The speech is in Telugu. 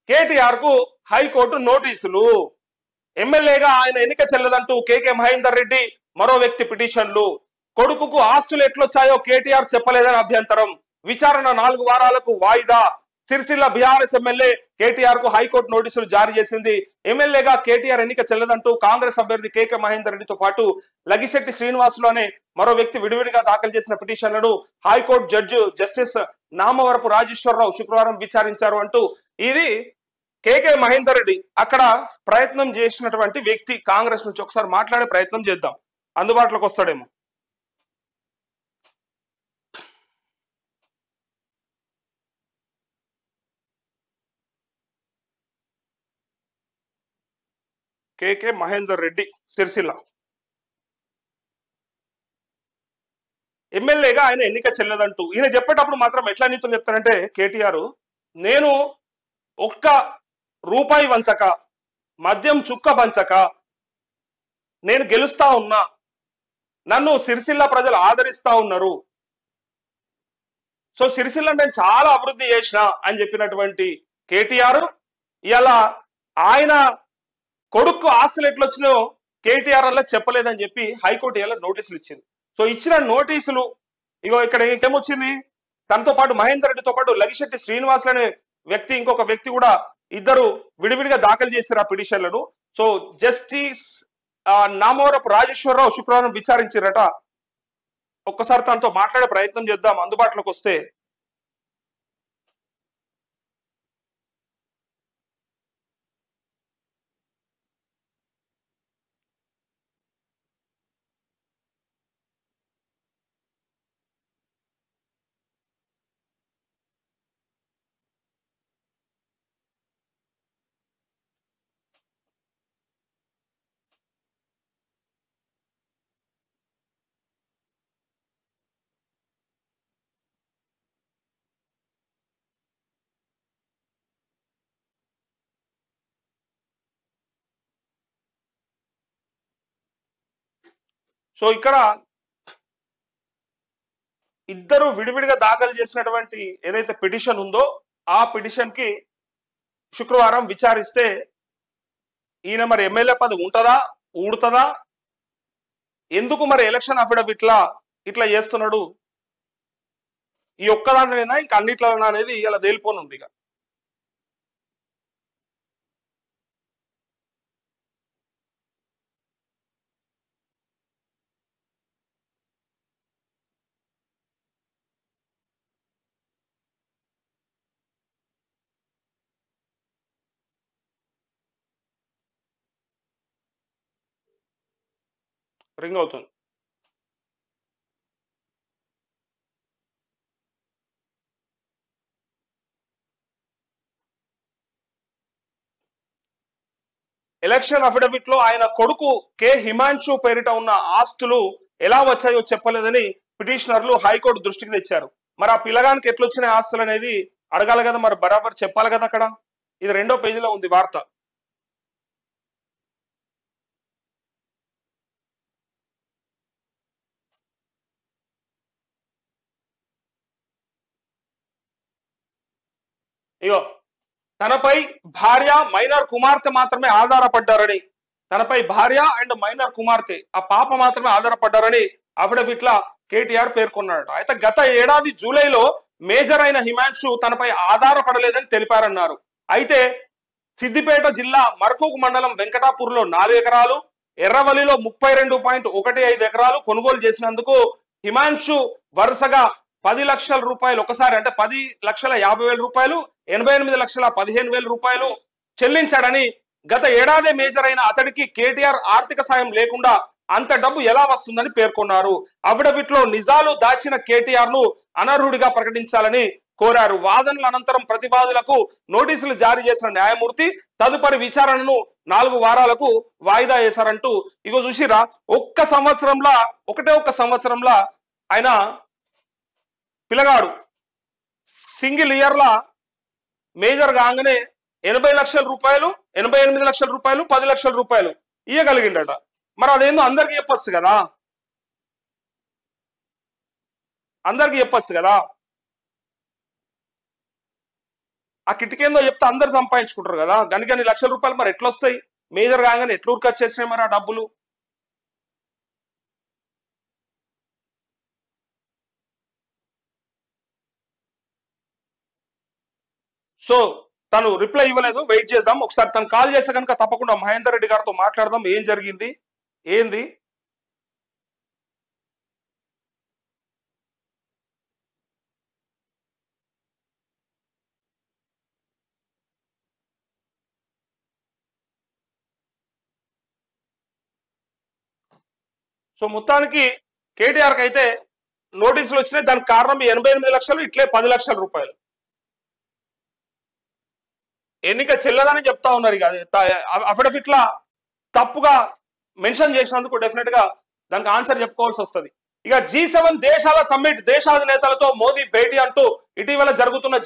కేటీఆర్ కు హైకోర్టు నోటీసులు. ఎమ్మెల్యేగా ఆయన ఎన్నిక చెల్లదంటూ కేకే మహేందర్ రెడ్డి మరో వ్యక్తి పిటిషన్లు. కొడుకుకు ఆస్తులు ఎట్లొచ్చాయో కేటీఆర్ చెప్పలేదని అభ్యంతరం. విచారణ 4 వారాలకు వాయిదా. సిరిసిల్ల బీఆర్ఎస్ ఎమ్మెల్యే కేటీఆర్ కు హైకోర్టు నోటీసులు జారీ చేసింది. ఎమ్మెల్యేగా కేటీఆర్ ఎన్నిక చెల్లదంటూ కాంగ్రెస్ అభ్యర్థి కేకే మహేందర్ రెడ్డితో పాటు లగిశెట్టి శ్రీనివాసులు అనే మరో వ్యక్తి విడివిడిగా దాఖలు చేసిన పిటిషన్లను హైకోర్టు జస్టిస్ నామవరపు రాజేశ్వరరావు శుక్రవారం విచారించారు అంటూ ఇది కేకే మహేందర్ రెడ్డి అక్కడ ప్రయత్నం చేసినటువంటి వ్యక్తి. కాంగ్రెస్ నుంచి ఒకసారి మాట్లాడే ప్రయత్నం చేద్దాం, అందుబాటులోకి వస్తాడేమో. కేకే మహేందర్ రెడ్డి సిరిసిల్ల ఎమ్మెల్యేగా ఆయన ఎన్నిక చెల్లదంటూ ఈయన చెప్పేటప్పుడు మాత్రం ఎట్లా నీతులు చెప్తారంటే కేటీఆర్, నేను ఒక్క రూపాయి వంచక మద్యం చుక్క పంచక నేను గెలుస్తా ఉన్నా, నన్ను సిరిసిల్ల ప్రజలు ఆదరిస్తా ఉన్నారు, సో సిరిసిల్ల నేను చాలా అభివృద్ధి చేసిన అని చెప్పినటువంటి కేటీఆర్ ఇలా ఆయన కొడుకు ఆస్తులు ఎట్లొచ్చినాయో కేటీఆర్ అలా చెప్పలేదని చెప్పి హైకోర్టు ఇలా నోటీసులు ఇచ్చింది. సో ఇచ్చిన నోటీసులు ఇగో ఇక్కడ ఇంకేమొచ్చింది, తనతో పాటు మహేందర్ రెడ్డితో పాటు లగిశెట్టి శ్రీనివాసులు అనే వ్యక్తి ఇంకొక వ్యక్తి కూడా ఇద్దరు విడివిడిగా దాఖలు చేశారు ఆ పిటిషన్లను. సో జస్టిస్ నామవరపు రాజేశ్వరరావు శుక్రవారం విచారించారట. ఒక్కసారి తనతో మాట్లాడే ప్రయత్నం చేద్దాం, అందుబాటులోకి వస్తే. సో ఇక్కడ ఇద్దరు విడివిడిగా దాఖలు చేసినటువంటి ఏదైతే పిటిషన్ ఉందో ఆ పిటిషన్ కి శుక్రవారం విచారిస్తే ఈయన మరి ఎమ్మెల్యే పదవి ఉంటుందా ఊడుతుందా, ఎందుకు మరి ఎలక్షన్ అఫిడవిట్ ఇట్లా చేస్తున్నాడు, ఈ ఒక్కదాంట్లోనైనా ఇంకా అన్నిట్లోనా అనేది ఇలా తేలిపోనుంది. ఇక రింగ్ అవుతుంది. ఎలక్షన్ అఫిడవిట్ లో ఆయన కొడుకు కె హిమాంశు పేరిట ఉన్న ఆస్తులు ఎలా వచ్చాయో చెప్పలేదని పిటిషనర్లు హైకోర్టు దృష్టికి తెచ్చారు. మరి ఆ పిల్లగానికి ఎట్లొచ్చినాయి ఆస్తులు అనేది అడగాలి కదా, మరి బరాబర్ చెప్పాలి కదా. అక్కడ ఇది 2వ పేజీలో ఉంది వార్త. ఇగో తనపై భార్య మైనర్ కుమార్తె మాత్రమే ఆధారపడ్డారని, తనపై భార్య అండ్ మైనర్ కుమార్తె ఆ పాప మాత్రమే ఆధారపడ్డారని అఫిడవిట్ లా కేటీఆర్ పేర్కొన్నాడట. అయితే గత ఏడాది జూలైలో మేజర్ అయిన హిమాంశు తనపై ఆధారపడలేదని తెలిపారన్నారు. అయితే సిద్దిపేట జిల్లా మర్కూక్ మండలం వెంకటాపూర్ లో 4 ఎకరాలు, ఎర్రవల్లిలో 32.15 ఎకరాలు కొనుగోలు చేసినందుకు హిమాంశు వరుసగా 10 లక్షల రూపాయలు ఒకసారి అంటే 10,50,000 రూపాయలు, 88,15,000 రూపాయలు చెల్లించాడని, గత ఏడాదే మేజర్ అయిన అతడికి కేటీఆర్ ఆర్థిక సాయం లేకుండా అంత డబ్బు ఎలా వస్తుందని పేర్కొన్నారు. అఫిడవిట్ లో నిజాలు దాచిన కేటీఆర్ ను అనర్హుడిగా ప్రకటించాలని కోరారు. వాదనల అనంతరం ప్రతివాదులకు నోటీసులు జారీ చేసిన న్యాయమూర్తి తదుపరి విచారణను 4 వారాలకు వాయిదా వేశారంటూ ఇగో చూసిరా, ఒక్క సంవత్సరంలో ఆయన పిల్లగాడు సింగిల్ ఇయర్ లా మేజర్ కాగానే 80 లక్షల రూపాయలు, 88 లక్షల రూపాయలు, 10 లక్షల రూపాయలు ఇయ్యగలిగిండట. మరి అదేందో అందరికి చెప్పొచ్చు కదా, అందరికి చెప్పొచ్చు కదా. ఆ కిటికేందో చెప్తే అందరు సంపాదించుకుంటారు కదా, గని లక్షల రూపాయలు మరి ఎట్లా వస్తాయి? మేజర్ కాగానే ఎట్లా ఉరికొచ్చేసినాయి మరి ఆ డబ్బులు? సో తను రిప్లై ఇవ్వలేదు, వెయిట్ చేద్దాం. ఒకసారి తను కాల్ చేస్తే కనుక తప్పకుండా మహేందర్ రెడ్డి గారితో మాట్లాడదాం, ఏం జరిగింది ఏంది. సో మొత్తానికి కేటీఆర్ కి అయితే నోటీసులు వచ్చినాయి. దానికి కారణం 88 లక్షలు, ఇట్లే 10 లక్షల రూపాయలు. ఎన్నిక చెల్లదని చెప్తా ఉన్నారు. ఇక అఫిడవిట్ లా తప్పుగా మెన్షన్ చేసినందుకు డెఫినెట్ గా దానికి ఆన్సర్ చెప్పుకోవాల్సి వస్తుంది. ఇక G7 దేశాల సమ్మిట్, దేశాధినేతలతో మోదీ భేటీ అంటూ ఇటీవల జరుగుతున్న